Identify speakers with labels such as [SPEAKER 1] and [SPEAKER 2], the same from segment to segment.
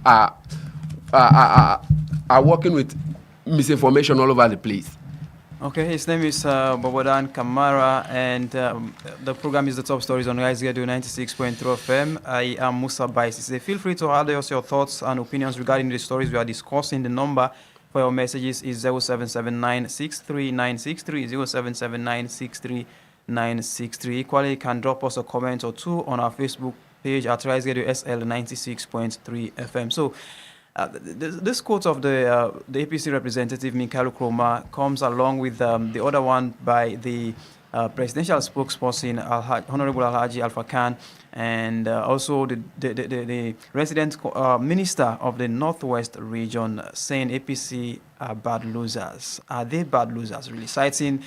[SPEAKER 1] are are working with misinformation all over the place.
[SPEAKER 2] Okay, his name is Bobor Kamara, and the program is the Top Stories on Rise Radio 96.3 FM. I am Musa Bai Sesay. Feel free to add us your thoughts and opinions regarding the stories we are discussing. The number for your messages is 0779 0779 Equally, you can drop us a comment or two on our Facebook page at Rise Radio SL 96.3 FM. So, this quote of the APC representative Mikhail Koroma comes along with the other one by the presidential spokesperson Honorable Alhaji Alpha Khan, and also the resident minister of the Northwest region, saying APC are bad losers. Are they bad losers, really? Citing,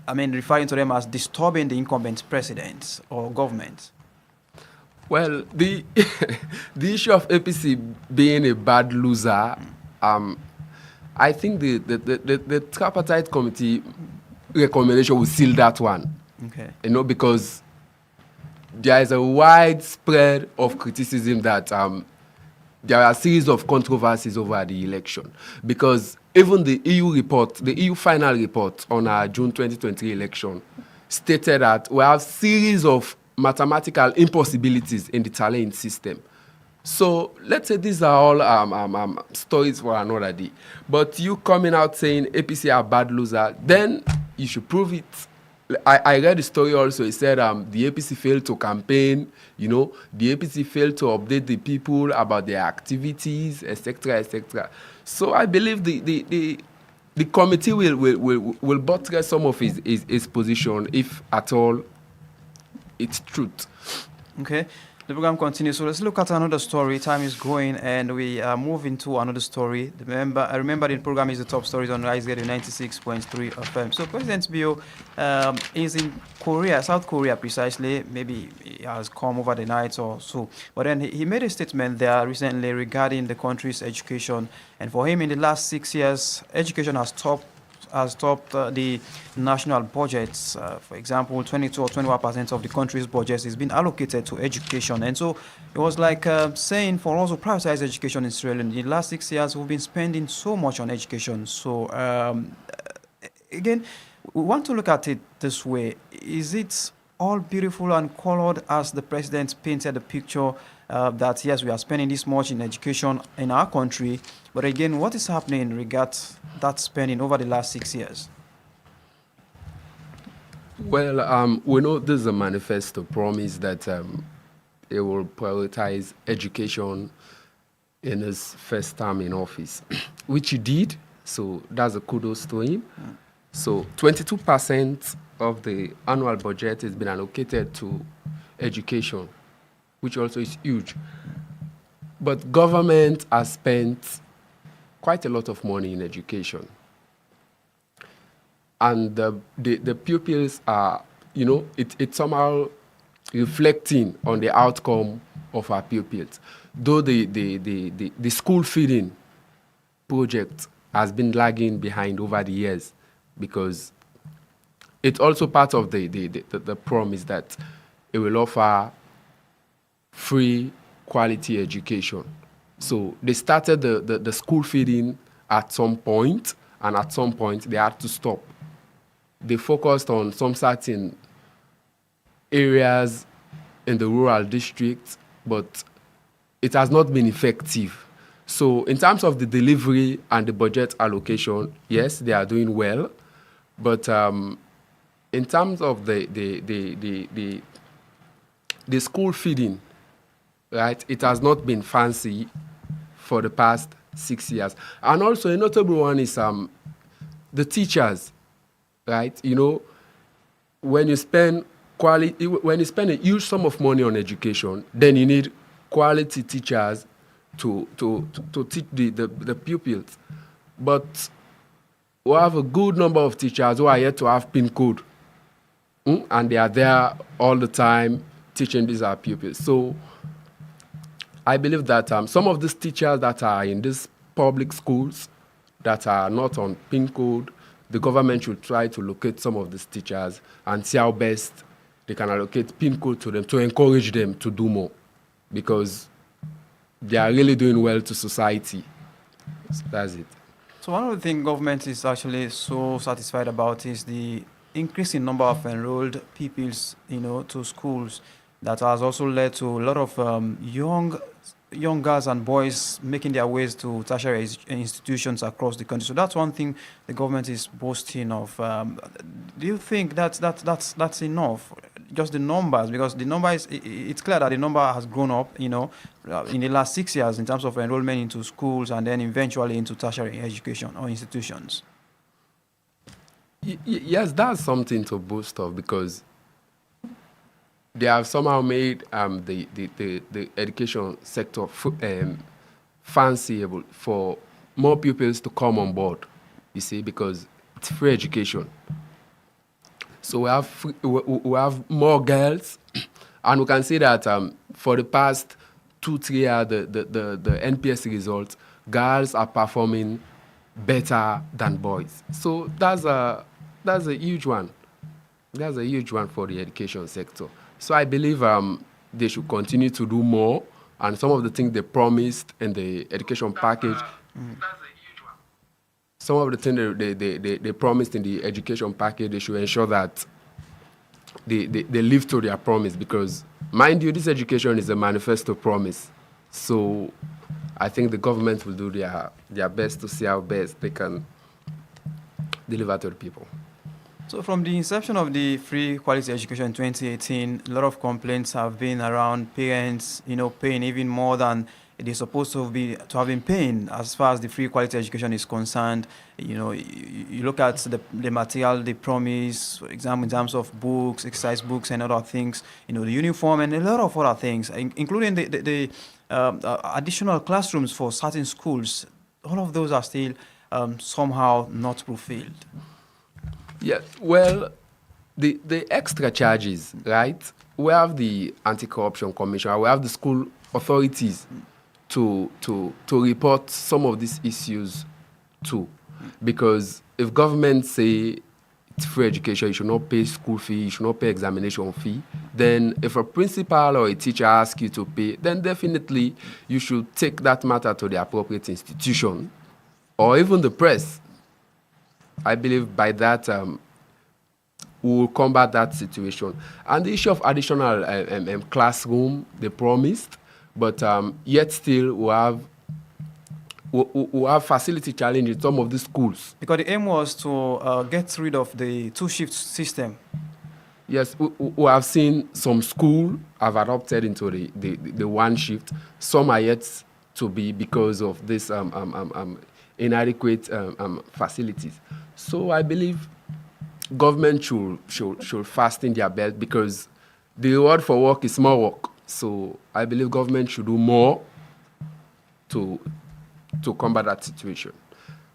[SPEAKER 2] referring to them as disturbing the incumbent president or government.
[SPEAKER 1] Well, the issue of APC being a bad loser, I think the tripartite committee recommendation will seal that one.
[SPEAKER 2] Okay.
[SPEAKER 1] Because there is a widespread of criticism that there are a series of controversies over the election. Because even the EU final report on our June 2020 election stated that we have series of mathematical impossibilities in the tallying system. So let's say these are all stories for another day. But you coming out saying APC are bad loser, then you should prove it. I read the story also. It said the APC failed to campaign, the APC failed to update the people about their activities, etc., etc. So I believe the committee will buttress some of his position, if at all it's truth.
[SPEAKER 2] Okay, the program continues. So let's look at another story. Time is going, and we are moving to another story. I remember the program is the Top Stories on Rise Radio 96.3 FM. So President Bio is in Korea, South Korea precisely. Maybe he has come over the night or so. But then he made a statement there recently regarding the country's education. And for him, in the last 6 years, education has topped the national budgets. For example, 22 or 21% of the country's budget is being allocated to education. And so it was like saying for us to prioritize education in Sierra Leone. In the last 6 years, we've been spending so much on education. So again, we want to look at it this way. Is it all beautiful and colored as the president painted the picture that, yes, we are spending this much in education in our country? But again, what is happening in regards that spending over the last 6 years?
[SPEAKER 1] Well, we know this is a manifesto promise that it will prioritize education in his first term in office, which he did. So that's a kudos to him. So 22% of the annual budget has been allocated to education, which also is huge. But government has spent quite a lot of money in education. And the pupils are, it's somehow reflecting on the outcome of our pupils. Though the school feeding project has been lagging behind over the years, because it's also part of the promise that it will offer free quality education. So they started the school feeding at some point, and at some point they had to stop. They focused on some certain areas in the rural districts, but it has not been effective. So in terms of the delivery and the budget allocation, yes, they are doing well, but in terms of the school feeding, right, it has not been fancy for the past 6 years. And also a notable one is the teachers, right? When you spend a huge sum of money on education, then you need quality teachers to teach the pupils. But we have a good number of teachers who are yet to have PIN code, and they are there all the time teaching these our pupils. So I believe that some of these teachers that are in these public schools that are not on PIN code, the government should try to locate some of these teachers and see how best they can allocate PIN code to them to encourage them to do more. Because they are really doing well to society. So that's it.
[SPEAKER 2] So one of the things government is actually so satisfied about is the increasing number of enrolled pupils, to schools. That has also led to a lot of young girls and boys making their ways to tertiary institutions across the country. So that's one thing the government is boasting of. Do you think that's enough? Just the numbers, because the number it's clear that the number has grown up, in the last 6 years in terms of enrollment into schools and then eventually into tertiary education or institutions.
[SPEAKER 1] Yes, that's something to boast of, because they have somehow made the education sector fanciable for more pupils to come on board, you see, because it's free education. So we have more girls, and we can see that for the past 2-3 years, the NPS results, girls are performing better than boys. So that's a huge one. That's a huge one for the education sector. So I believe they should continue to do more, and some of the things they promised in the education package. That's a huge one. Some of the things they promised in the education package, they should ensure that they live to their promise, because, mind you, this education is a manifesto promise. So I think the government will do their best to see how best they can deliver to the people.
[SPEAKER 2] So from the inception of the free quality education in 2018, a lot of complaints have been around parents, paying even more than they're supposed to have been paying as far as the free quality education is concerned. You look at the material they promise, for example, in terms of books, exercise books and other things, the uniform and a lot of other things, including the additional classrooms for certain schools. All of those are still somehow not fulfilled.
[SPEAKER 1] Yeah, well, the extra charges, right? We have the Anti-Corruption Commission, we have the school authorities to report some of these issues too. Because if government say it's free education, you should not pay school fee, you should not pay examination fee, then if a principal or a teacher asks you to pay, then definitely you should take that matter to the appropriate institution, or even the press. I believe by that we will combat that situation. And the issue of additional classroom, they promised, but yet still we have facility challenge in some of the schools.
[SPEAKER 2] Because the aim was to get rid of the two-shift system.
[SPEAKER 1] Yes, we have seen some schools have adopted into the one shift. Some are yet to be, because of this inadequate facilities. So I believe government should fasten their belt, because the reward for work is more work. So I believe government should do more to combat that situation.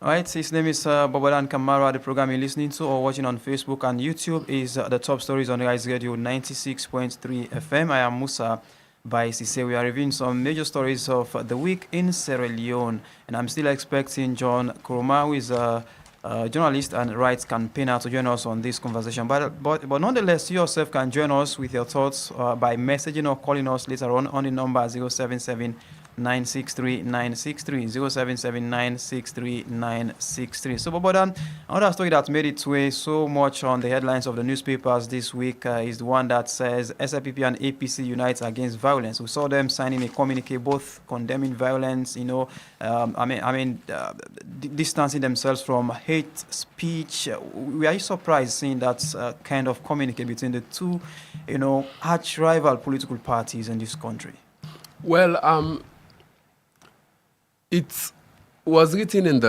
[SPEAKER 2] All right, his name is Bobor Kamara. The program you're listening to or watching on Facebook and YouTube is The Top Stories on Rise Radio 96.3 FM. I am Musa Bai Sesay. We are reviewing some major stories of the week in Sierra Leone, and I'm still expecting John Koroma, who is a journalist and rights campaigner, to join us on this conversation. But nonetheless, you yourself can join us with your thoughts by messaging or calling us later on the number 077 963 963 077 963 963. So, Bobodan, another story that made its way so much on the headlines of the newspapers this week is the one that says SLPP and APC unite against violence. We saw them signing a communique, both condemning violence, distancing themselves from hate speech. We are surprised seeing that kind of communique between the two, arch rival political parties in this country.
[SPEAKER 1] Well, it was written in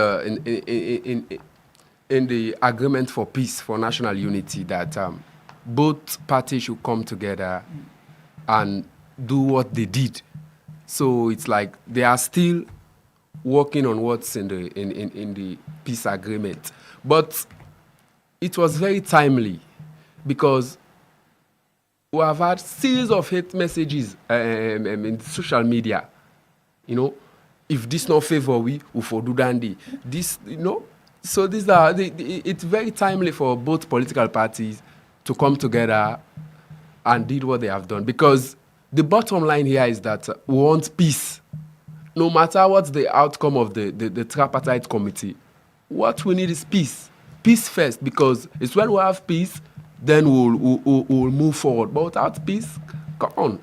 [SPEAKER 1] the agreement for peace, for national unity, that both parties should come together and do what they did. So it's like they are still working on what's in the peace agreement. But it was very timely, because we have had series of hate messages in social media. If this not favor we for do dandy. This, So these are it's very timely for both political parties to come together and did what they have done, because the bottom line here is that we want peace. no matter what's the outcome of the tripartite committee, what we need is peace. Peace first, because it's when we have peace, then we'll move forward. But without peace, come on.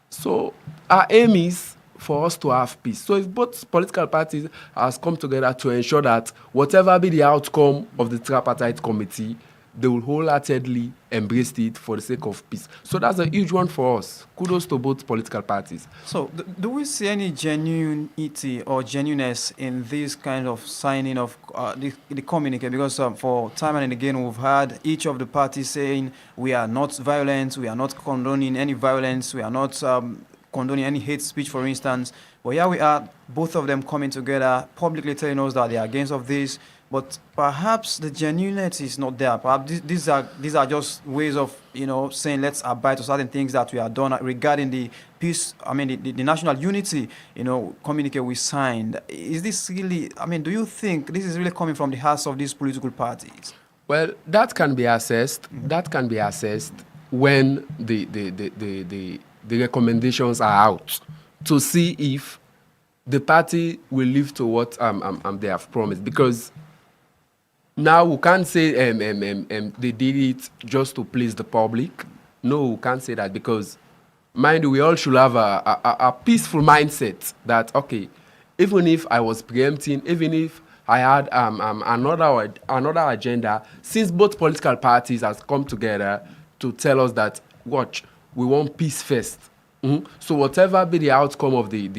[SPEAKER 1] So our aim is for us to have peace. So if both political parties has come together to ensure that whatever be the outcome of the tripartite committee, they will wholeheartedly embrace it for the sake of peace. So that's a huge one for us. Kudos to both political parties.
[SPEAKER 2] So do we see any genuinity or genuineness in this kind of signing of the communique? Because for time and again, we've had each of the parties saying we are not violent, we are not condoning any violence, we are not condoning any hate speech, for instance. But here we are, both of them coming together, publicly telling us that they are against of this. But perhaps the genuineness is not there. Perhaps these are just ways of, saying let's abide to certain things that we are done regarding the peace. I mean, the national unity, communique we signed. Is this really? I mean, do you think this is really coming from the hearts of these political parties?
[SPEAKER 1] Well, that can be assessed. That can be assessed when the recommendations are out to see if the party will live to what they have promised. Because now we can't say they did it just to please the public. No, we can't say that, because, mind you, we all should have a peaceful mindset that, okay, even if I was preempting, even if I had another agenda, since both political parties has come together to tell us that, watch, we want peace first. So whatever be the outcome of the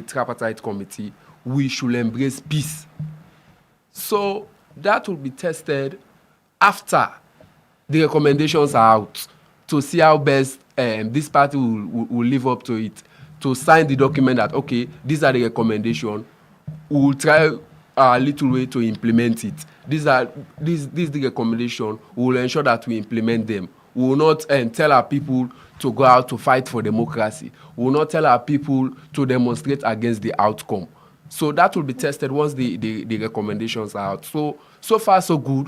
[SPEAKER 1] tripartite committee, we should embrace peace. So that will be tested after the recommendations are out, to see how best this party will live up to it, to sign the document that, okay, these are the recommendations. We will try a little way to implement it. This is the recommendation. We will ensure that we implement them. We will not tell our people to go out to fight for democracy. We will not tell our people to demonstrate against the outcome. So that will be tested once the recommendations are out. So far, so good.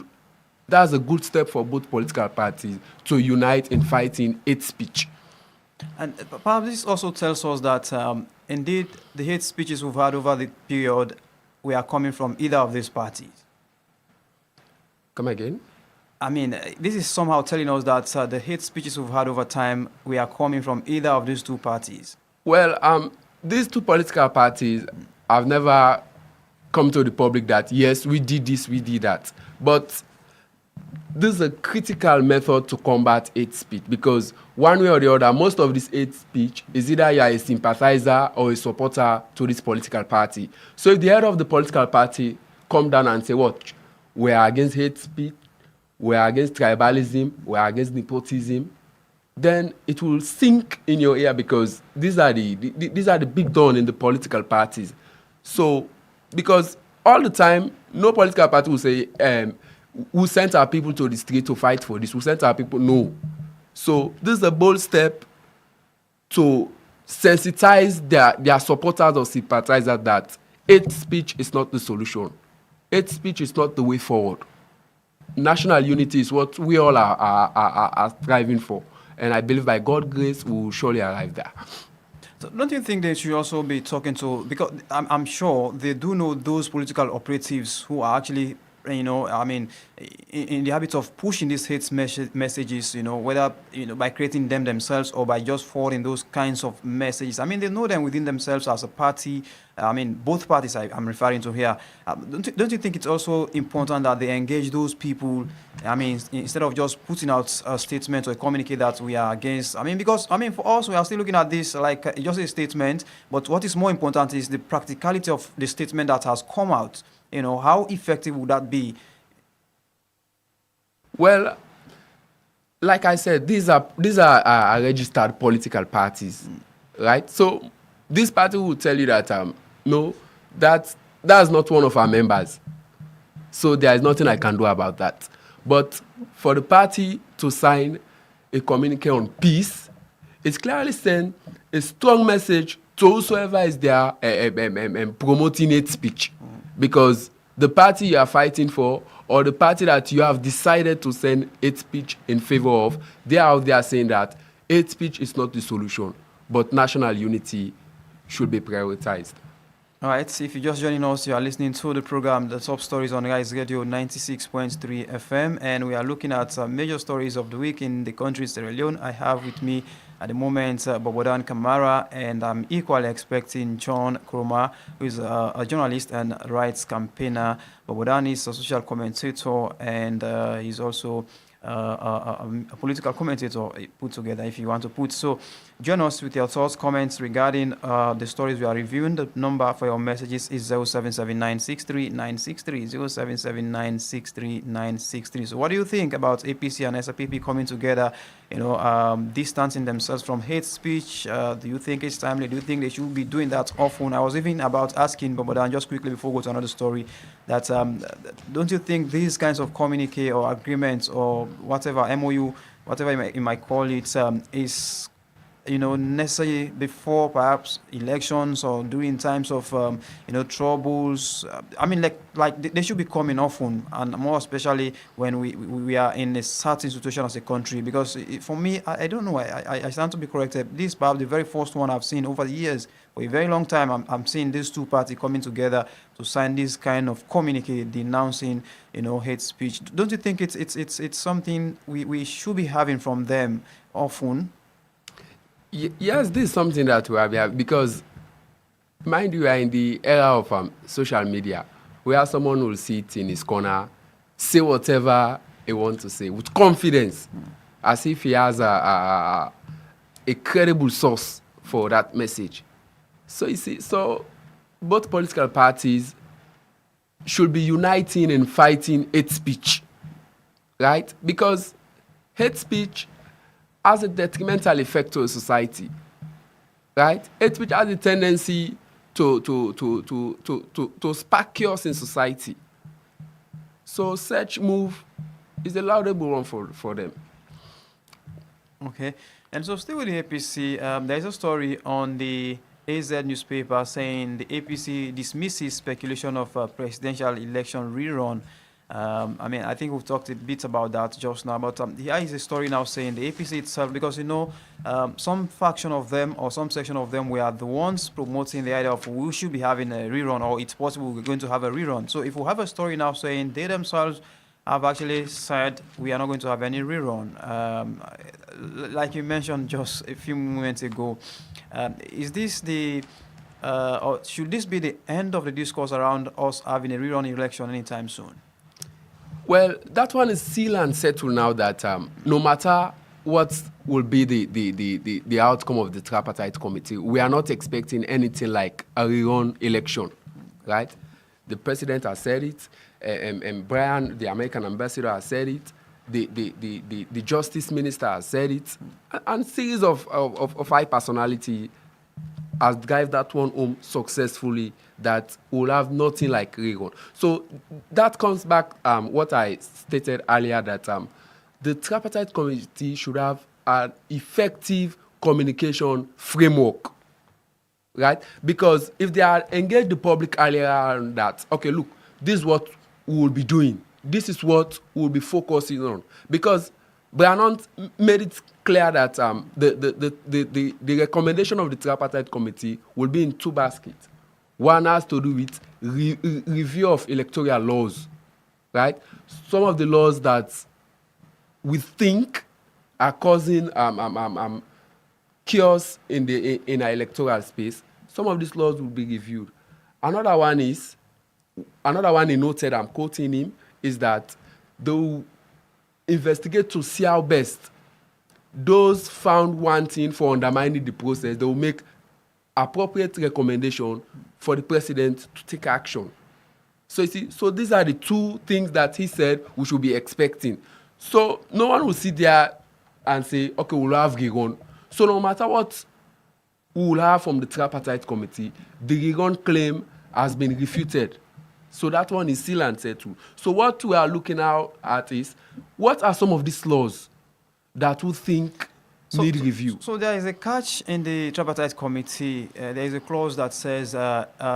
[SPEAKER 1] That's a good step for both political parties to unite in fighting hate speech.
[SPEAKER 2] And perhaps this also tells us that indeed the hate speeches we've had over the period, we are coming from either of these parties.
[SPEAKER 1] Come again?
[SPEAKER 2] I mean, this is somehow telling us that the hate speeches we've had over time, we are coming from either of these two parties.
[SPEAKER 1] Well, these two political parties have never come to the public that, yes, we did this, we did that. But this is a critical method to combat hate speech, because one way or the other, most of this hate speech is either you are a sympathizer or a supporter to this political party. So if the head of the political party come down and say, what, we are against hate speech, we are against tribalism, we are against nepotism, then it will sink in your ear, because these are the big don in the political parties. So, because all the time, no political party will say, we sent our people to the street to fight for this, we sent our people, no. So this is a bold step to sensitize their supporters or sympathizers that hate speech is not the solution. Hate speech is not the way forward. National unity is what we all are striving for. And I believe by God's grace, we will surely arrive there.
[SPEAKER 2] So don't you think they should also be talking to, because I'm sure they do know those political operatives who are actually, in the habit of pushing these hate messages, whether, by creating them themselves or by just forwarding those kinds of messages. I mean, they know them within themselves as a party. I mean, both parties I'm referring to here. Don't you think it's also important that they engage those people, instead of just putting out a statement or a communique that we are against? Because for us, we are still looking at this like just a statement, but what is more important is the practicality of the statement that has come out. How effective would that be?
[SPEAKER 1] Well, like I said, these are registered political parties, right? So this party will tell you that no, that's not one of our members. So there is nothing I can do about that. But for the party to sign a communique on peace, it's clearly send a strong message to whosoever is there promoting hate speech. Because the party you are fighting for, or the party that you have decided to send hate speech in favor of, they are out there saying that hate speech is not the solution, but national unity should be prioritized.
[SPEAKER 2] All right, so if you're just joining us, you are listening to the program, The Top Stories on Rise Radio 96.3 FM, and we are looking at major stories of the week in the country Sierra Leone. I have with me at the moment Bobor and Kamara, and I'm equally expecting John Koroma, who is a journalist and rights campaigner. Bobor is a social commentator, and he's also a political commentator put together, if you want to put. So join us with your thoughts, comments regarding the stories we are reviewing. The number for your messages is 0779639630, 0779639630. So what do you think about APC and SRPP coming together, distancing themselves from hate speech? Do you think it's timely? Do you think they should be doing that often? I was even about asking Bobodan just quickly before we go to another story that don't you think these kinds of communique or agreements or whatever MOU, whatever you might call it, is necessary before perhaps elections or during times of troubles? I mean, like they should be coming often, and more especially when we are in a certain situation as a country. Because for me, I don't know, I stand to be corrected. This is perhaps the very first one I've seen over the years. For a very long time, I'm seeing these two parties coming together to sign this kind of communique denouncing, hate speech. Don't you think it's something we should be having from them often?
[SPEAKER 1] Yes, this is something that we have, because, mind you, we are in the era of social media, where someone will sit in his corner, say whatever he wants to say with confidence, as if he has a credible source for that message. So you see, both political parties should be uniting and fighting hate speech, right? Because hate speech has a detrimental effect to society, right? Hate speech has a tendency to spark chaos in society. So such move is a laudable one for them.
[SPEAKER 2] Okay, and so still with the APC, there is a story on the AZ newspaper saying the APC dismisses speculation of a presidential election rerun. I think we've talked a bit about that just now, but here is a story now saying the APC itself, because some faction of them or some section of them were the ones promoting the idea of we should be having a rerun, or it's possible we're going to have a rerun. So if we have a story now saying they themselves have actually said we are not going to have any rerun, like you mentioned just a few moments ago, is this or should this be the end of the discourse around us having a rerun election anytime soon?
[SPEAKER 1] Well, that one is sealed and settled now, that no matter what will be the outcome of the tripartite committee, we are not expecting anything like a rerun election, right? The president has said it, and Brian, the American ambassador, has said it, the justice minister has said it, and series of high personality has drive that one home successfully, that will have nothing like rerun. So that comes back what I stated earlier, that the tripartite committee should have an effective communication framework, right? Because if they are engaged the public earlier on that, okay, look, this is what we will be doing, this is what we will be focusing on, because Brian made it clear that the recommendation of the tripartite committee will be in two baskets. One has to do with review of electoral laws, right? Some of the laws that we think are causing chaos in our electoral space, some of these laws will be reviewed. Another one he noted, I'm quoting him, is that they will investigate to see how best those found wanting for undermining the process, they will make appropriate recommendation for the president to take action. So you see, so these are the two things that he said we should be expecting. So no one will sit there and say, okay, we'll have rerun. So no matter what we will have from the tripartite committee, the rerun claim has been refuted. So that one is still unsettled. So what we are looking at is, what are some of these laws that we think need review?
[SPEAKER 2] So there is a catch in the tripartite committee. There is a clause that says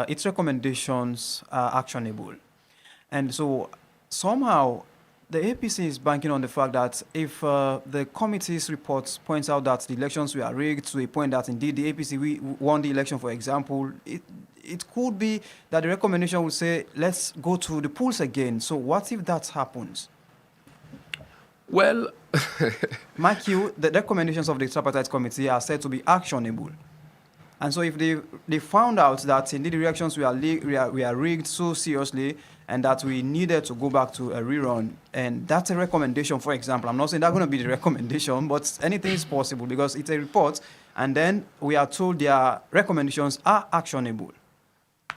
[SPEAKER 2] its recommendations are actionable. And so somehow the APC is banking on the fact that if the committee's reports points out that the elections were rigged to a point that indeed the APC won the election, for example, it could be that the recommendation would say, let's go to the polls again. So what if that happens?
[SPEAKER 1] Well,
[SPEAKER 2] Mark you, the recommendations of the tripartite committee are said to be actionable. And so if they found out that indeed the elections were rigged so seriously and that we needed to go back to a rerun, and that's a recommendation, for example. I'm not saying that's going to be the recommendation, but anything is possible because it's a report, and then we are told their recommendations are actionable.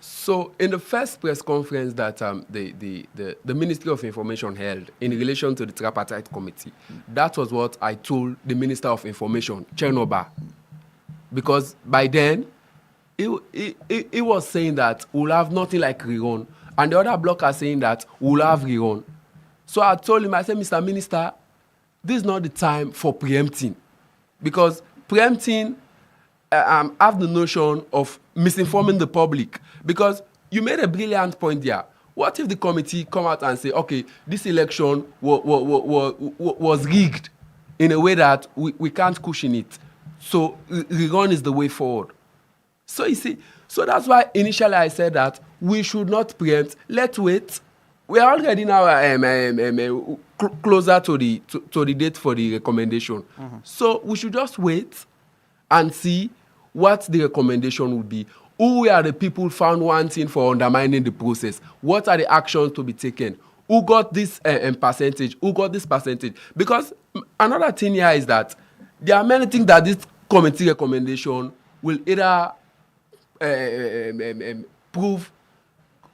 [SPEAKER 1] So in the first press conference that the Ministry of Information held in relation to the tripartite committee, that was what I told the Minister of Information, Chernoba, because by then he was saying that we'll have nothing like rerun, and the other bloc are saying that we'll have rerun. So I told him, I said, Mr. Minister, this is not the time for preempting, because preempting have the notion of misinforming the public, because you made a brilliant point there. What if the committee come out and say, okay, this election was rigged in a way that we can't cushion it, so rerun is the way forward? So you see, so that's why initially I said that we should not preempt. Let's wait. We are already now closer to the date for the recommendation. Mm-hmm. So we should just wait and see what the recommendation would be. Who are the people found wanting for undermining the process? What are the actions to be taken? Who got this percentage? Who got this percentage? Because another thing here is that there are many things that this committee recommendation will either prove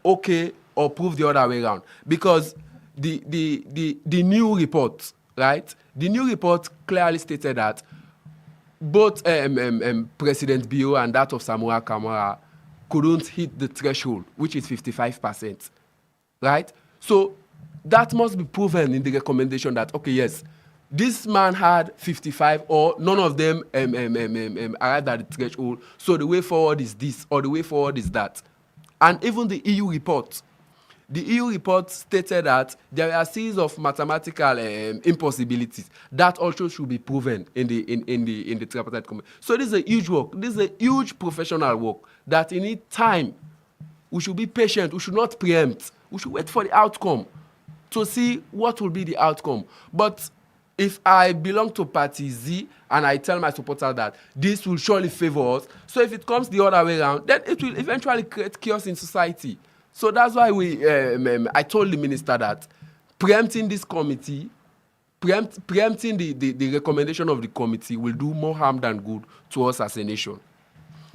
[SPEAKER 1] okay or prove the other way around. Because the new report, right? The new report clearly stated that both President Bio and that of Samuel Kamara couldn't hit the threshold, which is 55%, right? So that must be proven in the recommendation that, okay, yes, this man had 55 or none of them arrived at the threshold, so the way forward is this or the way forward is that. And even the EU report stated that there are a series of mathematical impossibilities that also should be proven in the tripartite committee. So this is a huge work. This is a huge professional work that in need time. We should be patient. We should not preempt. We should wait for the outcome to see what will be the outcome. But if I belong to Party Z and I tell my supporters that this will surely favor us, so if it comes the other way around, then it will eventually create chaos in society. So that's why I told the minister that preempting this committee, preempting the recommendation of the committee will do more harm than good to us as a nation.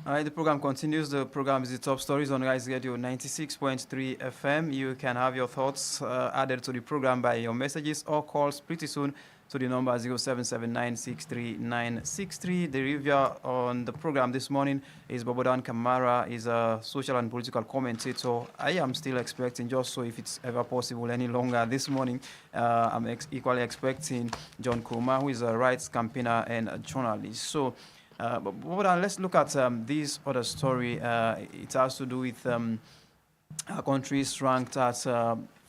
[SPEAKER 2] All right, the program continues. The program is the top stories on Rise Radio 96.3 FM. You can have your thoughts added to the program by your messages or calls pretty soon to the number 0779639963. The reviewer on the program this morning is Bobor Kamara. He's a social and political commentator. I am still expecting, just so if it's ever possible any longer this morning, I'm equally expecting John Koroma, who is a rights campaigner and a journalist. So, but let's look at this other story. It has to do with countries ranked at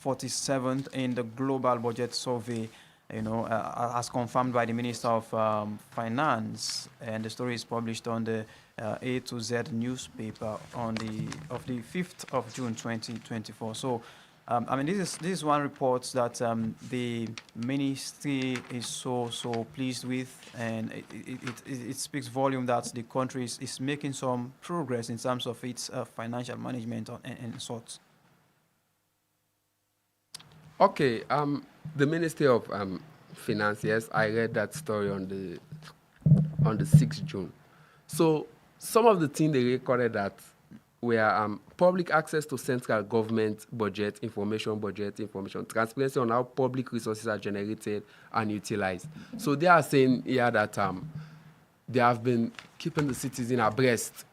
[SPEAKER 2] 47th in the Global Budget Survey, as confirmed by the Minister of Finance, and the story is published on the A to Z newspaper on the 5th of June 2024. So, this is one report that the ministry is so pleased with, and it speaks volume that the country is making some progress in terms of its financial management and sorts.
[SPEAKER 1] Okay, the Ministry of Finance, yes, I read that story on the 6th June. So some of the things they recorded that were public access to central government budget information, transparency on how public resources are generated and utilized. So they are saying here that they have been keeping the citizen abreast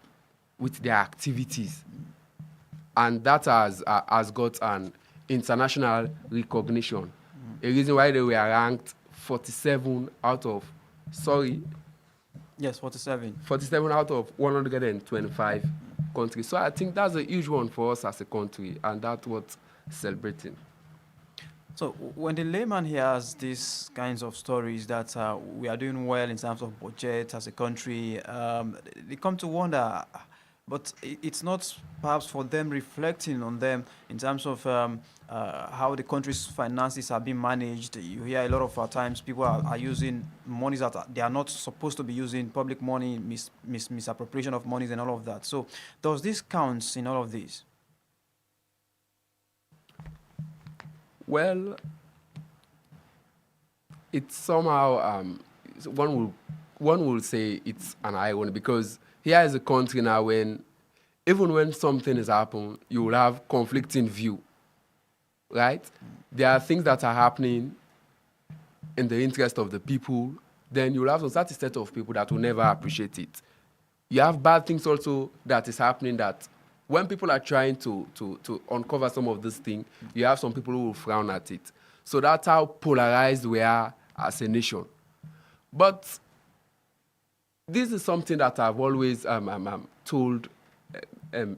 [SPEAKER 1] with their activities, and that has got an international recognition. A reason why they were ranked 47 out of, 47 out of 125 countries. So I think that's a huge one for us as a country, and that's what's celebrating.
[SPEAKER 2] So when the layman hears these kinds of stories that we are doing well in terms of budget as a country, they come to wonder. But it's not perhaps for them reflecting on them in terms of how the country's finances are being managed. You hear a lot of times people are using monies that they are not supposed to be using, public money, misappropriation of monies and all of that. So does this count in all of this?
[SPEAKER 1] Well, it's somehow one will say it's an irony because here is a country now when even when something is happening, you will have conflicting view, right? There are things that are happening in the interest of the people, then you will have a certain set of people that will never appreciate it. You have bad things also that is happening that when people are trying to uncover some of this thing, you have some people who will frown at it. So that's how polarized we are as a nation. But this is something that I've always told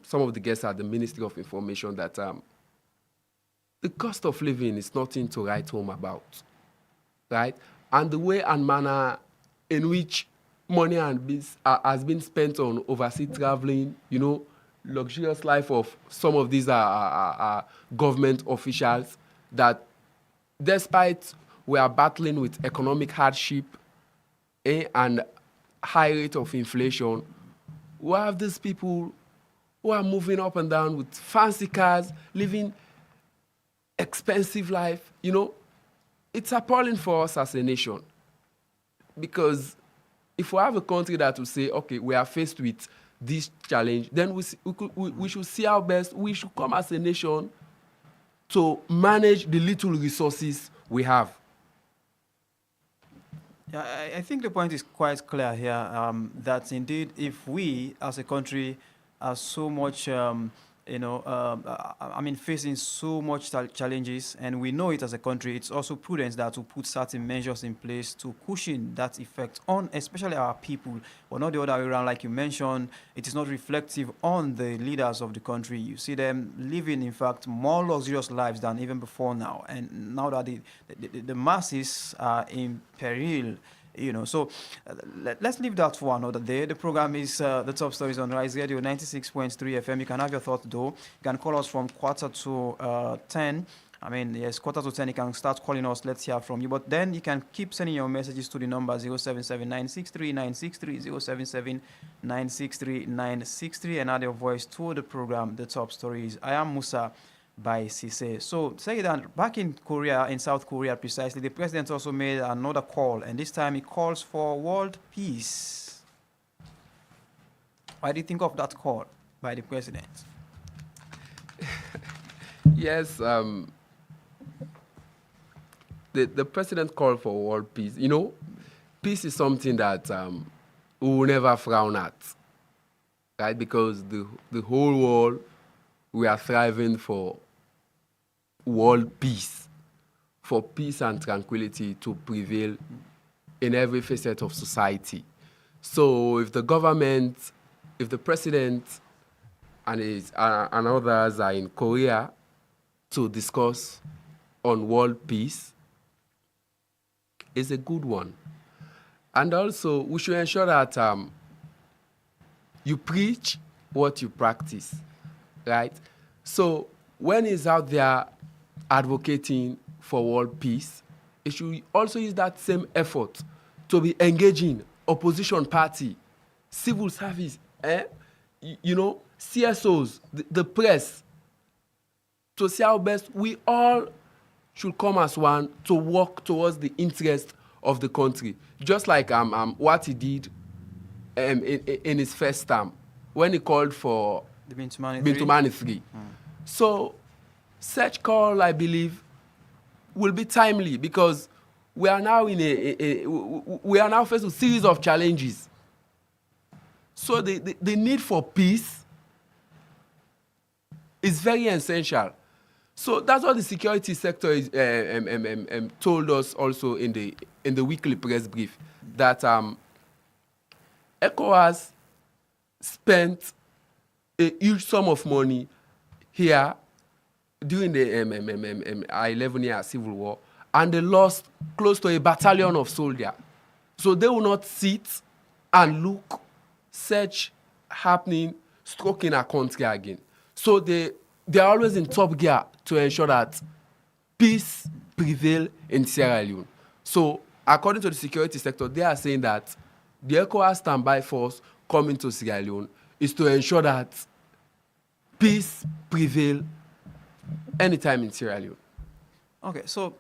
[SPEAKER 1] some of the guests at the Ministry of Information that the cost of living is nothing to write home about, right? And the way and manner in which money has been spent on overseas traveling, luxurious life of some of these government officials that despite we are battling with economic hardship and high rate of inflation, we have these people who are moving up and down with fancy cars, living expensive life. It's appalling for us as a nation because if we have a country that will say, okay, we are faced with this challenge, then we should see our best. We should come as a nation to manage the little resources we have.
[SPEAKER 2] Yeah, I think the point is quite clear here that indeed, if we as a country are so much, facing so much challenges, and we know it as a country, it's also prudent that to put certain measures in place to cushion that effect on, especially our people, but not the other way around. Like you mentioned, it is not reflective on the leaders of the country. You see them living, in fact, more luxurious lives than even before now, and now that the masses are in peril. So let's leave that for another day. The program is the top stories on Rise Radio 96.3 FM. You can have your thoughts though. You can call us from quarter to 10. Yes, quarter to 10, you can start calling us. Let's hear from you. But then you can keep sending your messages to the number 077-963-963, 077-963-963, and add your voice to the program, The Top Stories. I am Musa Bai Sesay. So, say that back in Korea, in South Korea precisely, the president also made another call, and this time he calls for world peace. Why do you think of that call by the president?
[SPEAKER 1] Yes, the president called for world peace. Peace is something that we will never frown at, right? Because the whole world, we are thriving for world peace, for peace and tranquility to prevail in every facet of society. So if the government, if the president and others are in Korea to discuss on world peace, it's a good one. And also, we should ensure that you preach what you practice, right? So when he's out there advocating for world peace, he should also use that same effort to be engaging opposition party, civil service, CSOs, the press, to see how best we all should come as one to work towards the interest of the country. Just like what he did in his first term, when he called for
[SPEAKER 2] The Bintumani
[SPEAKER 1] Bintumani 3. So such call, I believe, will be timely because we are now we are now faced with a series of challenges. So the need for peace is very essential. So that's what the security sector is, told us also in the weekly press brief, that ECOWAS spent a huge sum of money here during the 11-year civil war, and they lost close to a battalion of soldiers. So they will not sit and look, search happening, stroking a country again. So they are always in top gear to ensure that peace prevail in Sierra Leone. So according to the security sector, they are saying that the ECOWAS standby force coming to Sierra Leone is to ensure that peace prevail anytime in Sierra Leone.
[SPEAKER 2] Okay, so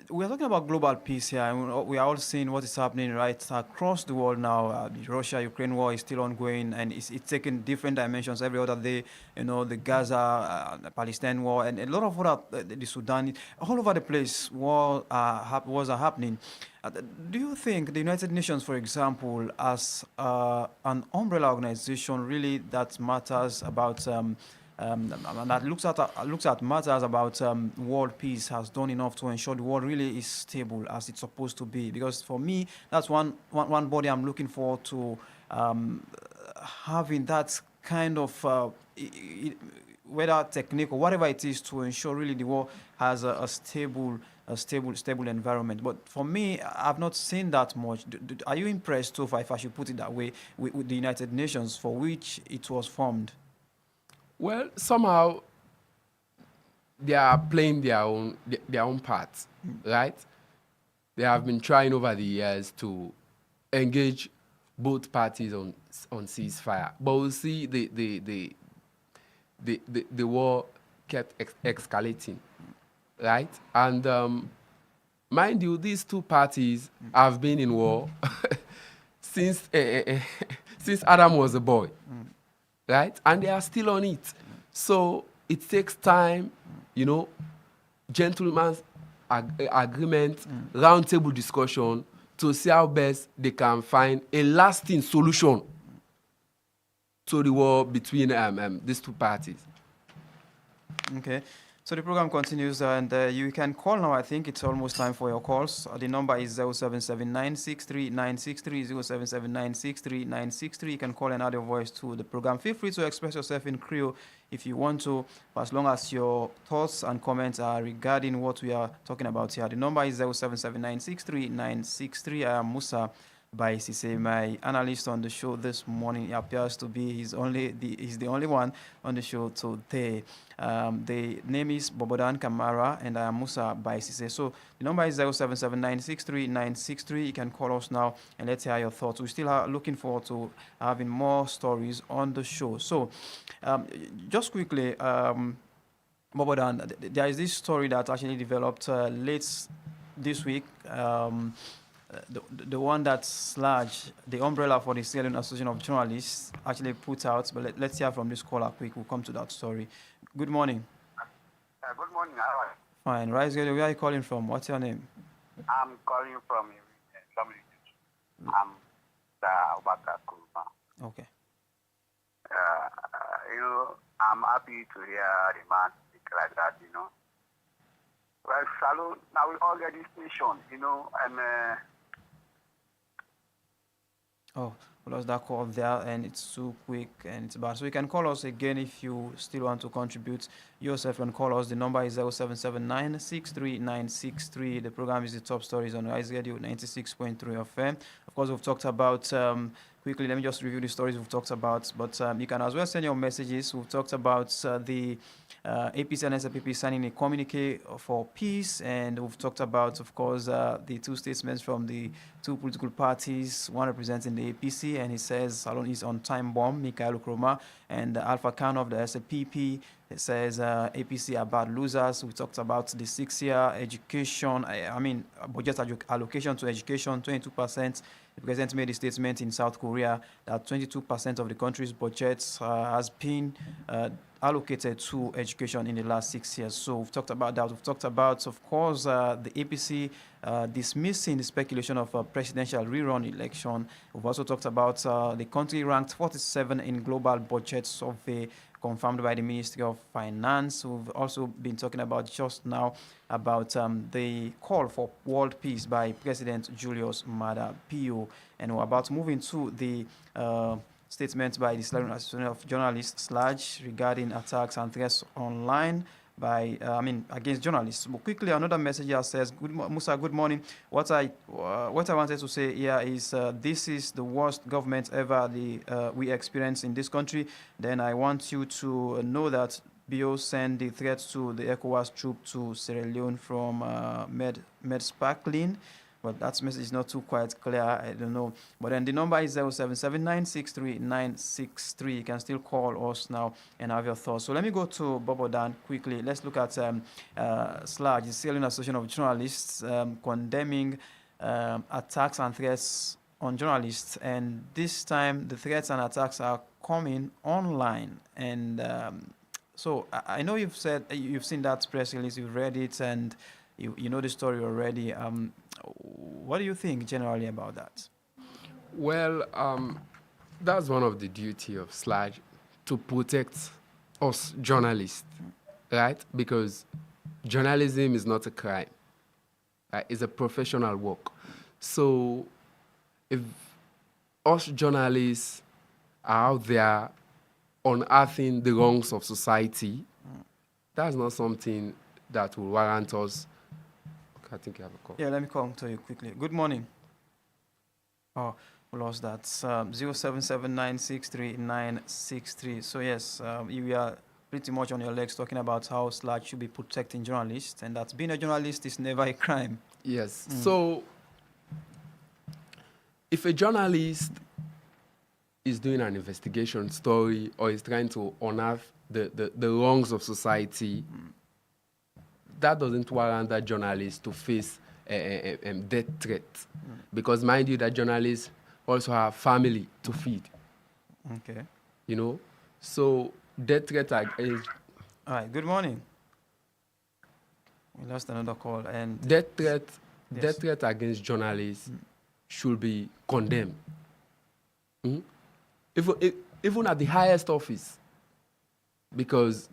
[SPEAKER 2] we are talking about global peace here, and we are all seeing what is happening right across the world now. The Russia-Ukraine war is still ongoing, and it's taking different dimensions every other day. You know, the Gaza, the Palestine war, and a lot of other, the Sudan, all over the place, wars are happening. Do you think the United Nations, for example, as an umbrella organization, really that matters about that looks at matters about world peace, has done enough to ensure the world really is stable as it's supposed to be? Because for me, that's one body I'm looking forward to having that kind of whether technique or whatever it is, to ensure really the world has a stable environment. But for me, I've not seen that much. Are you impressed so far, if I should put it that way, with the United Nations for which it was formed?
[SPEAKER 1] Well, somehow they are playing their own part, right? They have been trying over the years to engage both parties on ceasefire, but we see the war kept escalating, right? And mind you, these two parties have been in war since since Adam was a boy. Right? And they are still on it. So it takes time, you know, gentleman's agreement, roundtable discussion to see how best they can find a lasting solution to the war between these two parties.
[SPEAKER 2] Okay. So the program continues, and you can call now. I think it's almost time for your calls. The number is 0779639630, 0779639630. You can call and add your voice to the program. Feel free to express yourself in Creole if you want to, as long as your thoughts and comments are regarding what we are talking about here. The number is 0779639630. I am Musa Bai Sesay. My analyst on the show this morning, he appears to be he's the only one on the show today. The name is Bobor Kamara, and I am Musa Bai Sesay. So the number is 0779639630. You can call us now and let's hear your thoughts. We still are looking forward to having more stories on the show. So just quickly, Bobor, there is this story that actually developed late this week. The one that SLAJ, the umbrella for the Sierra Leone Association of Journalists, actually put out. But let's hear from this caller quick. We'll come to that story. Good morning.
[SPEAKER 3] Good morning. How are you?
[SPEAKER 2] Fine. Radiosl, where are you calling from? What's your name?
[SPEAKER 3] I'm calling from I'm Koroma.
[SPEAKER 2] Okay.
[SPEAKER 3] I'm happy to hear the man speak like that, Well, salute. Now we all get this nation, and
[SPEAKER 2] Oh, we lost that call there, and it's too quick and it's bad. So you can call us again if you still want to contribute yourself, and call us. The number is 0779639630. The program is the top stories on Radio 96.3 FM. Of course, we've talked about quickly. Let me just review the stories we've talked about. But you can as well send your messages. We've talked about the APC and SLPP signing a communique for peace, and we've talked about, of course, the two statements from the two political parties, one representing the APC, and he says Salon is on time bomb, Koroma, and Alpha Khan of the SLPP says APC are bad losers. We talked about the 6-year education, budget allocation to education, 22%. The president made a statement in South Korea that 22% of the country's budget has been allocated to education in the last 6 years. So we've talked about that. We've talked about, of course, the APC dismissing the speculation of a presidential rerun election. We've also talked about the country ranked 47 in global budget survey confirmed by the Ministry of Finance. We've also been talking about just now about the call for world peace by President Julius Maada Bio. And we're about to move into the statements by the Sierra Leone Association of Journalists, SLAJ, regarding attacks and threats online against journalists. But quickly, another message here says, Musa, good morning. What I wanted to say here is this is the worst government ever we experience in this country. Then I want you to know that BO sent the threat to the ECOWAS troop to Sierra Leone from Med Sparkling. But that message is not too quite clear. I don't know. But then the number is 0779639663. You can still call us now and have your thoughts. So let me go to Bobor quickly. Let's look at SLAJ, the Sierra Leone Association of Journalists, condemning attacks and threats on journalists. And this time, the threats and attacks are coming online. And so I know you've seen that press release, you've read it, and you know the story already. What do you think generally about that?
[SPEAKER 1] Well, that's one of the duty of SLAJ, to protect us journalists, right? Because journalism is not a crime. Right? It's a professional work. So if us journalists are out there unearthing the wrongs of society, that's not something that will warrant us. I think you have a call.
[SPEAKER 2] Yeah, let me come to you quickly. Good morning. Oh, we lost that. 0779639663. So yes, you are pretty much on your legs talking about how SLAJ should be protecting journalists, and that being a journalist is never a crime.
[SPEAKER 1] Yes. So if a journalist is doing an investigation story or is trying to unearth the wrongs of society, that doesn't warrant that journalist to face a death threat. Because mind you, that journalists also have family to feed.
[SPEAKER 2] Okay.
[SPEAKER 1] You know? So death threat is...
[SPEAKER 2] All right, good morning. We lost another call. And
[SPEAKER 1] Death threat against journalists should be condemned. Even at the highest office. Because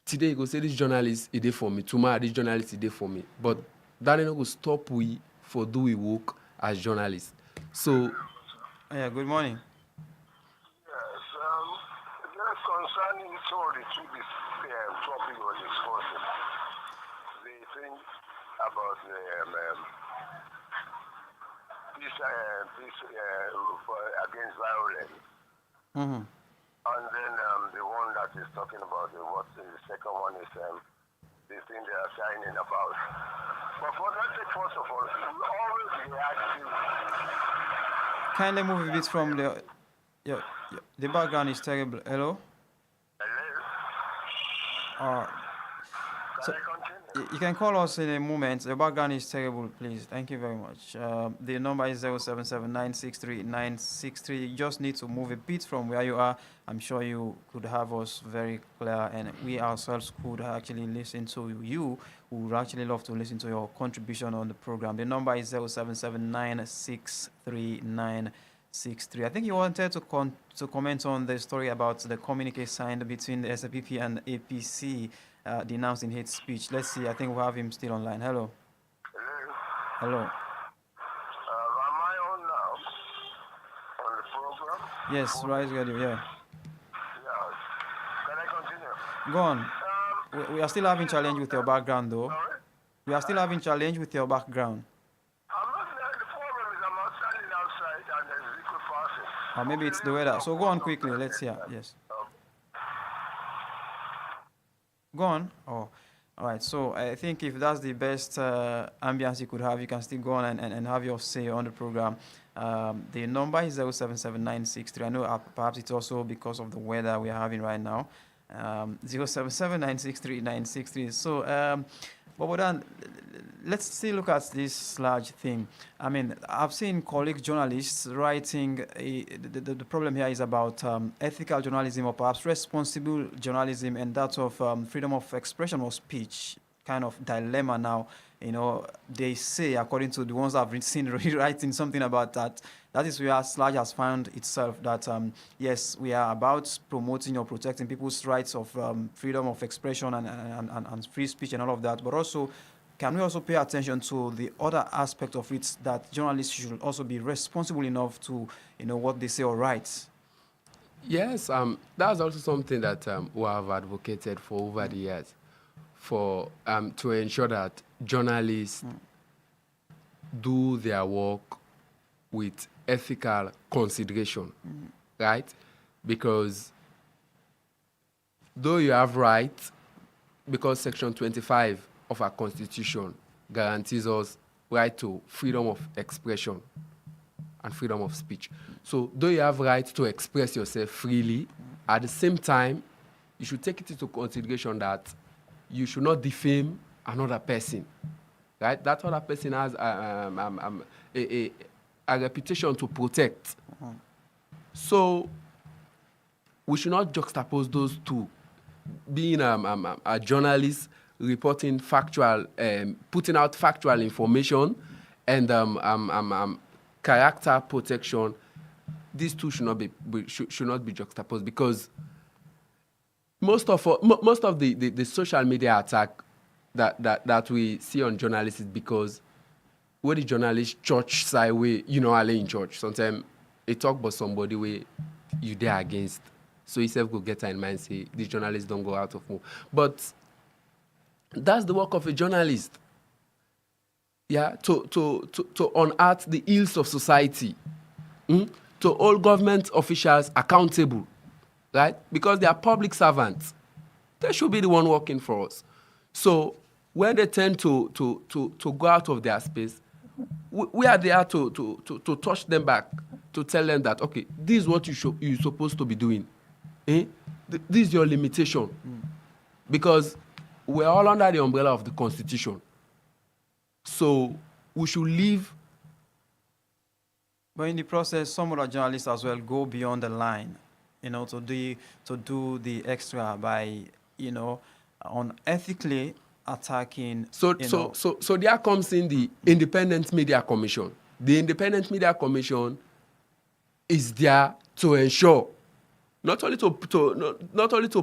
[SPEAKER 1] today you go say this journalist is there for me, tomorrow this journalist is there for me. But that ain't going to stop we for do we work as journalists. So
[SPEAKER 2] yeah, good morning.
[SPEAKER 4] Yes, just concerning sorry to this topic we're discussing, the thing about this against violence. And then the one that is talking about the second one is the thing they are signing about. But for that, first of all, we always react.
[SPEAKER 2] Kindly move a bit from the background is terrible. Hello?
[SPEAKER 4] Hello?
[SPEAKER 2] So
[SPEAKER 4] Can I continue?
[SPEAKER 2] you can call us in a moment. The background is terrible, please. Thank you very much. The number is 0779639663. You just need to move a bit from where you are. I'm sure you could have us very clear, and we ourselves could actually listen to you. We would actually love to listen to your contribution on the program. The number is 0779639663. I think you wanted to comment on the story about the communique signed between the SPP and APC. Denouncing hate speech. Let's see. I think we have him still online. Hello.
[SPEAKER 4] Hello?
[SPEAKER 2] Hello.
[SPEAKER 4] Am I on now? On the program?
[SPEAKER 2] Yes, Rise Radio. Yeah.
[SPEAKER 4] Yes. Can I continue?
[SPEAKER 2] Go on. We are still having challenge with your background, though.
[SPEAKER 4] Sorry?
[SPEAKER 2] We are still having challenge with your background.
[SPEAKER 4] I'm not there. The problem is I'm standing outside and there's liquid passing.
[SPEAKER 2] Or maybe it's the weather. So go on quickly. Let's hear. Yes. Go on. Oh, all right. So I think if that's the best ambience you could have, you can still go on and have your say on the program. The number is 077963. I know perhaps it's also because of the weather we are having right now. 0779639663. So, Bobodan, let's still look at this large thing. I mean, I've seen colleague journalists writing, the problem here is about ethical journalism or perhaps responsible journalism and that of freedom of expression or speech, kind of dilemma now. You know, they say, according to the ones I've seen rewriting something about that, that is where SLAJ has found itself that, yes, we are about promoting or protecting people's rights of freedom of expression and free speech and all of that, but also, can we also pay attention to the other aspect of it, that journalists should also be responsible enough to, you know, what they say or write?
[SPEAKER 1] Yes, that's also something that we have advocated for over the years. for to ensure that journalists do their work with ethical consideration, right? Because though you have rights, because Section 25 of our Constitution guarantees us right to freedom of expression and freedom of speech. So though you have right to express yourself freely, at the same time, you should take it into consideration that you should not defame another person, right? That other person has a reputation to protect. So we should not juxtapose those two. Being a journalist, reporting factual, putting out factual information, and character protection, these two should not be juxtaposed, because most of the social media attack that we see on journalists is because when the journalist church side way, in church, sometimes they talk about somebody where you there against. So yourself go get her in mind, say, these journalists don't go out of move. But that's the work of a journalist. Yeah, to unearth the ills of society, to hold government officials accountable, right? Because they are public servants. They should be the one working for us. So when they tend to go out of their space, we are there to touch them back, to tell them that, okay, this is what you're supposed to be doing. This is your limitation. Because we're all under the umbrella of the Constitution. So we should leave.
[SPEAKER 2] But in the process, some other journalists as well go beyond the line, to do the extra by, unethically attacking.
[SPEAKER 1] So there comes in the Independent Media Commission. The Independent Media Commission is there to ensure not only to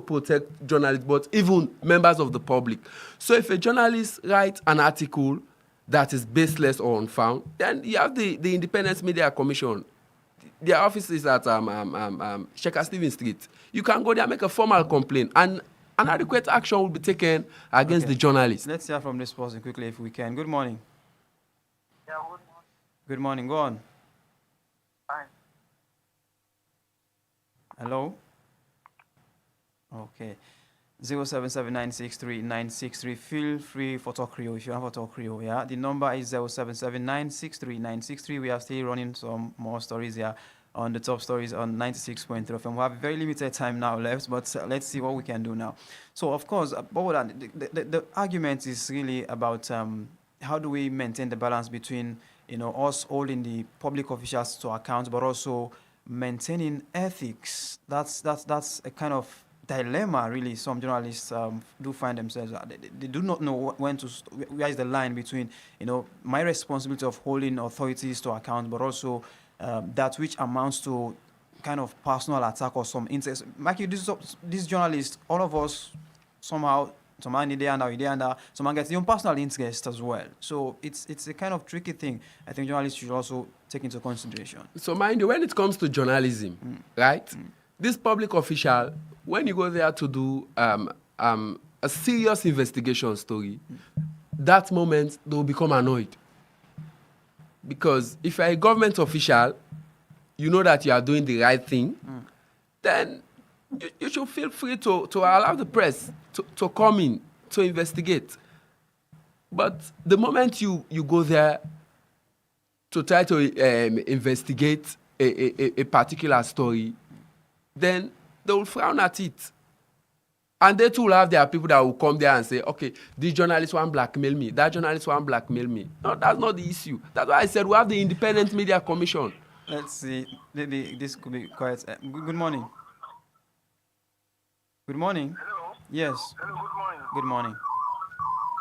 [SPEAKER 1] protect journalists, but even members of the public. So if a journalist writes an article that is baseless or unfound, then you have the Independent Media Commission. Their office is at Sheikha Stephen Street. You can go there, make a formal complaint, and an adequate action will be taken against the journalist.
[SPEAKER 2] Let's hear from this person quickly if we can. Good morning.
[SPEAKER 3] Yeah, good morning.
[SPEAKER 2] Good morning. Go on.
[SPEAKER 3] Fine.
[SPEAKER 2] Hello? Okay. 077963963. Feel free for talk Rio if you have a talk Rio. Yeah, the number is 077963963. We are still running some more stories here on the top stories on 96.3 FM. We have very limited time now left, but let's see what we can do now. So, of course, Bobor, the argument is really about how do we maintain the balance between us holding the public officials to account, but also maintaining ethics. That's a kind of dilemma, really. Some journalists do find themselves. They do not know when to. Where is the line between my responsibility of holding authorities to account, but also that which amounts to kind of personal attack or some interest. Mikey, this journalist, all of us somehow. Someone in there and someone gets their own personal interest as well. So it's a kind of tricky thing. I think journalists should also take into consideration.
[SPEAKER 1] So mind you, when it comes to journalism, right? This public official, when you go there to do a serious investigation story, that moment they'll become annoyed. Because if you're a government official, you know that you are doing the right thing, then you should feel free to allow the press to come in, to investigate. But the moment you go there to try to investigate a particular story, then they will frown at it. And they too will have their people that will come there and say, okay, this journalist want blackmail me, that journalist want blackmail me. No, that's not the issue. That's why I said we have the Independent Media Commission.
[SPEAKER 2] Let's see. Maybe this could be quite... Good morning. Good morning.
[SPEAKER 4] Hello?
[SPEAKER 2] Yes.
[SPEAKER 4] Hello, good morning.
[SPEAKER 2] Good morning.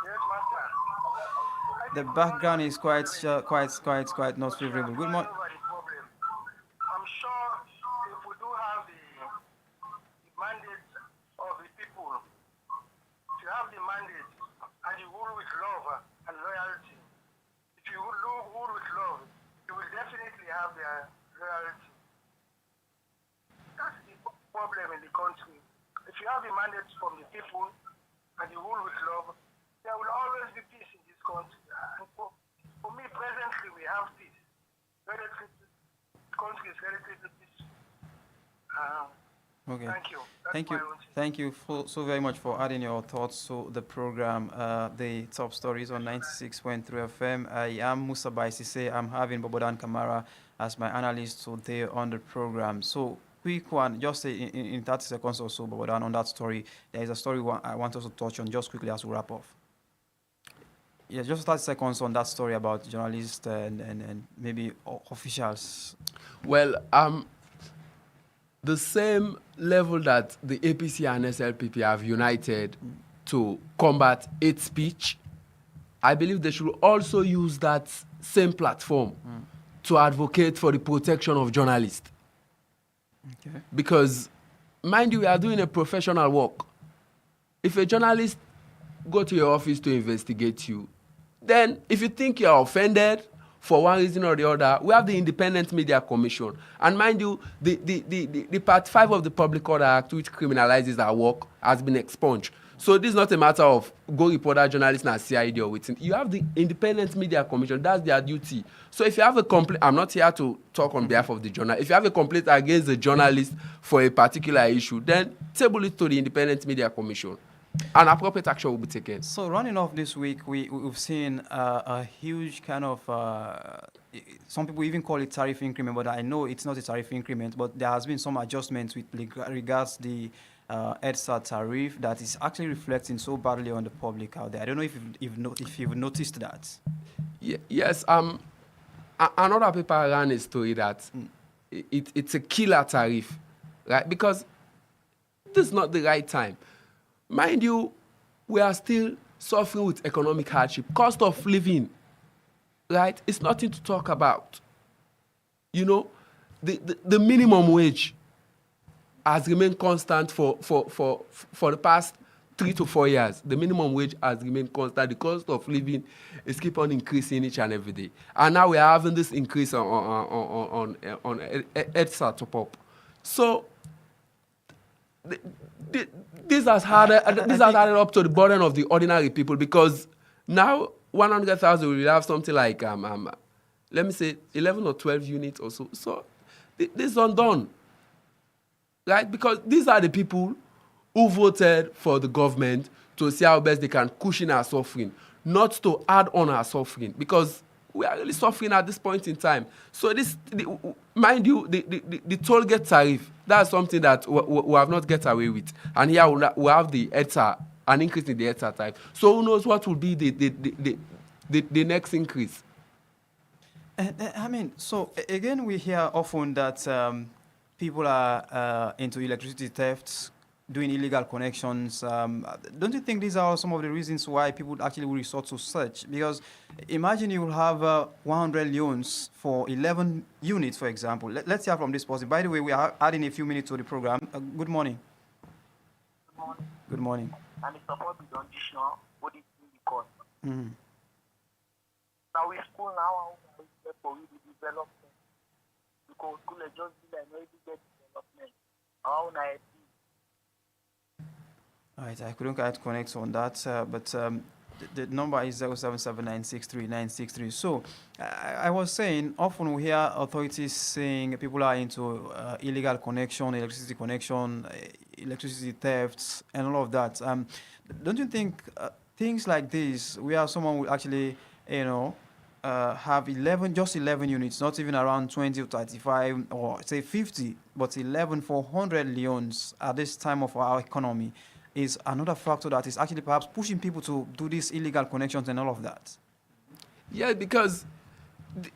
[SPEAKER 4] Yes, master.
[SPEAKER 2] The background is quite not favorable. Good morning.
[SPEAKER 4] I'm sure if we do have the mandate of the people, if you have the mandate and you rule with love and loyalty, if you rule with love, you will definitely have their loyalty. That's the problem in the country. If you have the mandate from the people
[SPEAKER 5] and you rule with love, there will always be peace in this country. And for me, presently, we have peace. Country is relatively peaceful.
[SPEAKER 2] Okay.
[SPEAKER 5] Thank you.
[SPEAKER 2] Thank you so very much for adding your thoughts to the program, the top stories on 96.3 FM. I am Musa Bai Sesay. I'm having Bobor and Kamara as my analysts today on the program. So quick one, just in 30 seconds or so, Bobor, on that story. There is a story I want us to touch on just quickly as we wrap off. Yeah, just 30 seconds on that story about journalists and maybe officials.
[SPEAKER 1] Well, the same level that the APC and SLPP have united to combat hate speech, I believe they should also use that same platform to advocate for the protection of journalists.
[SPEAKER 2] Okay.
[SPEAKER 1] Because, mind you, we are doing a professional work. If a journalist go to your office to investigate you, then if you think you are offended for one reason or the other, we have the Independent Media Commission. And mind you, the Part 5 of the Public Order Act, which criminalizes our work, has been expunged. So this is not a matter of go report that journalist and CID or waiting. You have the Independent Media Commission. That's their duty. So if you have a complaint, I'm not here to talk on behalf of the journalist. If you have a complaint against the journalist for a particular issue, then table it to the Independent Media Commission. And appropriate action will be taken.
[SPEAKER 2] So running off this week, we've seen a huge kind of, some people even call it tariff increment, but I know it's not a tariff increment, but there has been some adjustments with regards the EDSA tariff that is actually reflecting so badly on the public out there. I don't know if you've noticed that.
[SPEAKER 1] Yes. Another paper ran a story that it's a killer tariff, right? Because this is not the right time. Mind you, we are still suffering with economic hardship. Cost of living, right? It's nothing to talk about. You know, the minimum wage has remained constant for the past 3 to 4 years. The minimum wage has remained constant. The cost of living is keep on increasing each and every day. And now we are having this increase on EDSA top up. So this has added up to the burden of the ordinary people, because now 100,000 will have something like let me say 11 or 12 units or so. So this is undone, right? Because these are the people who voted for the government to see how best they can cushion our suffering, not to add on our suffering, because we are really suffering at this point in time. So mind you, the toll gate tariff, that's something that we have not get away with. And here we have the EDSA, an increase in the EDSA tariff. So who knows what will be the next increase?
[SPEAKER 2] I mean, so again, we hear often that people are into electricity thefts, doing illegal connections. Don't you think these are some of the reasons why people actually will resort to search? Because imagine you will have 100 loans for 11 units, for example. Let's hear from this person. By the way, we are adding a few minutes to the program. Good morning.
[SPEAKER 5] Good morning.
[SPEAKER 2] Good morning.
[SPEAKER 5] And it's about the condition, what is in the cost.
[SPEAKER 2] Mm-hmm.
[SPEAKER 5] Now we school now, for the development. Because school is just like maybe get development. How nice.
[SPEAKER 2] All right, I couldn't quite connect on that, but the number is 0779639963. So I was saying, often we hear authorities saying people are into illegal connection, electricity connection, electricity thefts, and all of that. Don't you think things like this, where someone will actually, have 11 units, not even around 20 or 35 or say 50, but 11 for 100 leons at this time of our economy, is another factor that is actually perhaps pushing people to do these illegal connections and all of that.
[SPEAKER 1] Yeah, because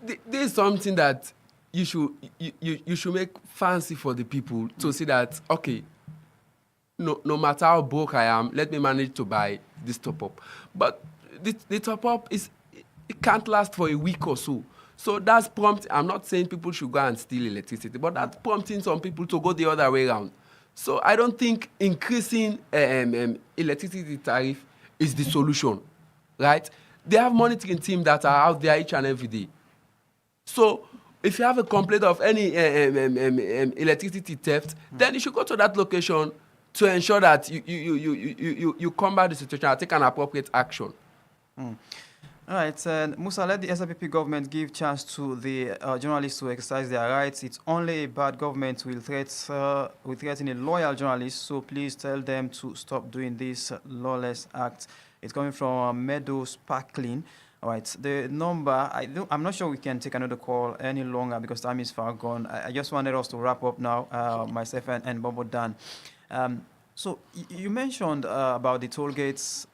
[SPEAKER 1] there is something that you should make fancy for the people to see that, okay, no matter how broke I am, let me manage to buy this top-up. But the top-up it can't last for a week or so. So that's prompting. I'm not saying people should go and steal electricity, but that's prompting some people to go the other way around. So I don't think increasing electricity tariff is the solution, right? They have monitoring teams that are out there each and every day. So if you have a complaint of any electricity theft, then you should go to that location to ensure that you combat the situation and take an appropriate action.
[SPEAKER 2] All right, Musa, let the SLPP government give chance to the journalists to exercise their rights. It's only a bad government will threaten a loyal journalist, so please tell them to stop doing this lawless act. It's coming from Meadow Sparkling. All right, the number, I'm not sure we can take another call any longer because time is far gone. I just wanted us to wrap up now, myself and Bobor Dan. So you mentioned about the toll gates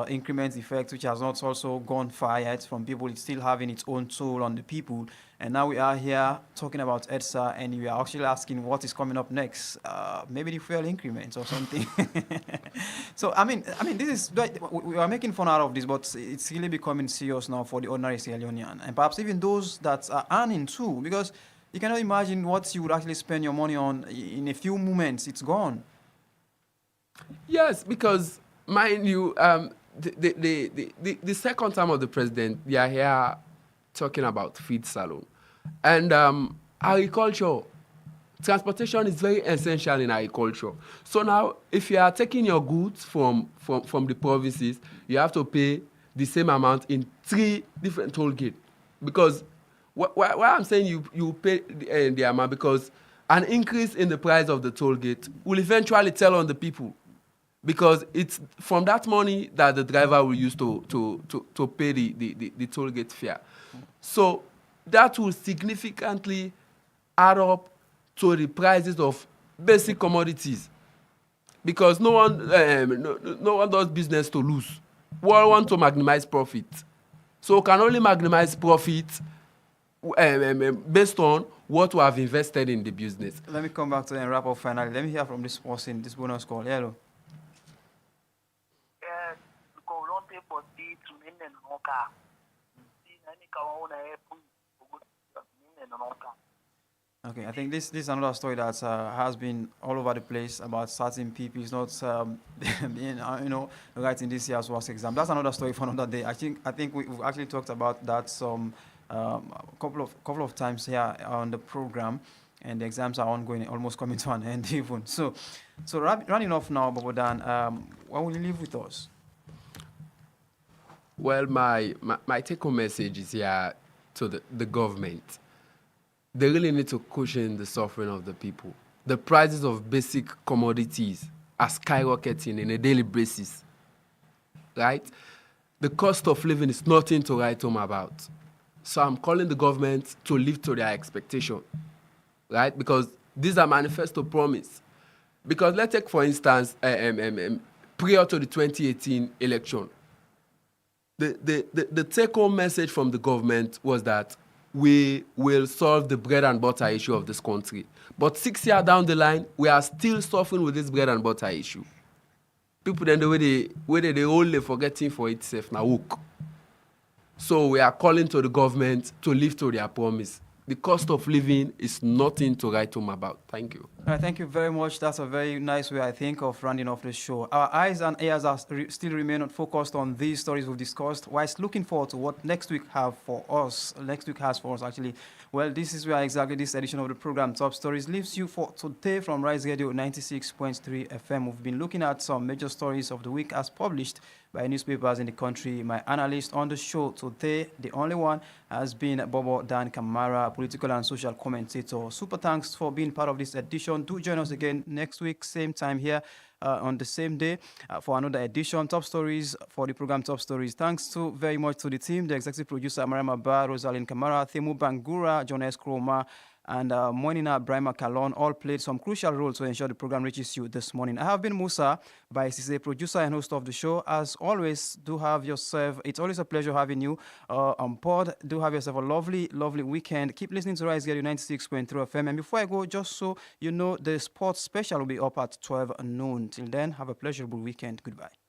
[SPEAKER 2] increment effect, which has not also gone far yet from people. It's still having its own toll on the people. And now we are here talking about EDSA, and we are actually asking what is coming up next. Maybe the fuel increments or something. So I mean, this is we are making fun out of this, but it's really becoming serious now for the ordinary Sierra Leonean, and perhaps even those that are earning too, because you cannot imagine what you would actually spend your money on in a few moments. It's gone.
[SPEAKER 1] Yes, because mind you, the second time of the president, they are here talking about feed salon. And agriculture, transportation is very essential in agriculture. So now, if you are taking your goods from the provinces, you have to pay the same amount in 3 different toll gates. Because why I'm saying you pay the amount, because an increase in the price of the toll gate will eventually tell on the people. Because it's from that money that the driver will use to pay the toll gate fare. So that will significantly add up to the prices of basic commodities. Because no one does business to lose. We all want to maximize profit. So we can only maximize profit based on what we have invested in the business.
[SPEAKER 2] Let me come back to and wrap up finally. Let me hear from this person, this bonus call. Hello. Okay, I think this is another story that has been all over the place about certain people. It's not being writing this year's WASC exam. That's another story for another day. I think we've actually talked about that some couple of times here on the program, and the exams are ongoing, almost coming to an end even. So running off now, Bobor Dan, what will you leave with us?
[SPEAKER 1] Well, my take-home message is here to the government. They really need to cushion the suffering of the people. The prices of basic commodities are skyrocketing on a daily basis, right? The cost of living is nothing to write home about. So I'm calling the government to live to their expectation, right? Because these are manifesto promise. Because let's take, for instance, prior to the 2018 election, the take-home message from the government was that we will solve the bread and butter issue of this country. But 6 years down the line, we are still suffering with this bread and butter issue. People then the way they only forgetting for itself now work. So we are calling to the government to live to their promise. The cost of living is nothing to write home about. Thank you.
[SPEAKER 2] All right, thank you very much. That's a very nice way, I think, of rounding off the show. Our eyes and ears are still remain focused on these stories we've discussed, whilst looking forward to what next week has for us, actually. Well, this is where exactly this edition of the program, Top Stories, leaves you for today from Rise Radio 96.3 FM. We've been looking at some major stories of the week as published by newspapers in the country. My analyst on the show today, the only one, has been Bobor Dan Kamara, political and social commentator. Super thanks for being part of this edition. Do join us again next week, same time here on the same day for another edition. Top Stories for the program Top Stories. Thanks very much to the team, the executive producer Marama Ba, Rosalind Kamara, Themu Bangura, John S. Koroma, and Moinina Brahima Kalon all played some crucial roles to ensure the program reaches you this morning. I have been Musa Bai Sesay, producer and host of the show. As always, it's always a pleasure having you on board. Do have yourself a lovely, lovely weekend. Keep listening to Rise Radio 96.3 FM. And before I go, just so you know, the sports special will be up at 12 noon. Till then, have a pleasurable weekend. Goodbye.